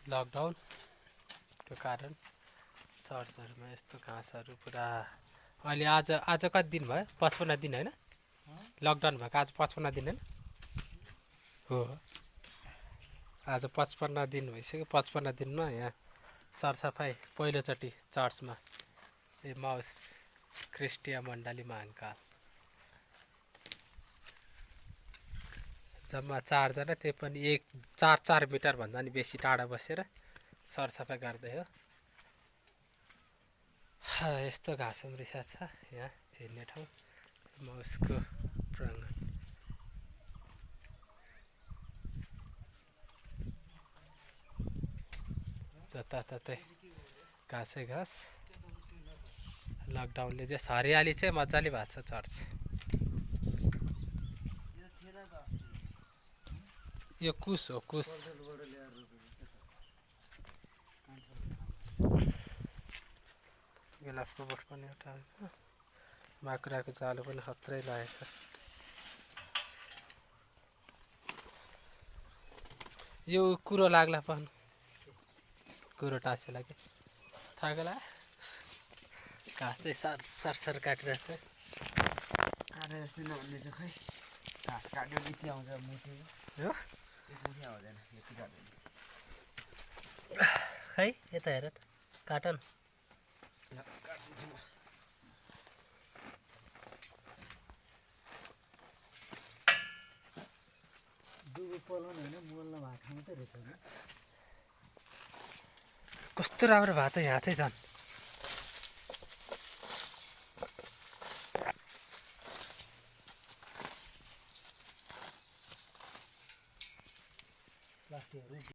लकडाउनको कारण चर्चहरूमा यस्तो घाँसहरू पुरा अहिले आज कति दिन भयो 55 दिन होइन लकडाउन भएको आज 55 दिन होइन हो आज 55 दिन भइसक्यो 55 दिनमा यहाँ सरसफाइ पहिलोचोटि चर्चमा एमाउस क्रिस्टिया मण्डली महानकाल जम्मा 4 जना त्यही पनि 4 मिटर भन्दा नि बेसी टाढा बसेर सरसफाइ गर्दै हो यस्तो घाँस रिसा छ यहाँ हेर्ने ठाउँ एमाउसको प्राङ्गण जताततै घाँसै घाँस लकडाउनले चाहिँ हरियाली चाहिँ मजाले भएको छ चर्च यो कुस हो कुस गिलासको बोट पनि एउटा माकुराको जालो पनि खत्रै लागेको छ यो कुरो लाग्ला पनि कुरो टाँसेला कि थाहा गेला घाँस चाहिँ सरसर काटिरहेछ काटेर सुनाउने चाहिँ खै घाँस काट्यो यति आउँछ मुसेको हो त्यसपछि आउँदैन यति काट्यो खै यता हेर त काट न काटिदिन्छु म दुगो पलाउनु होइन मोल्न भएको ठाउँ त रहेछ नि कस्तो राम्रो भएको त यहाँ चाहिँ झन् प्लास्टिकहरू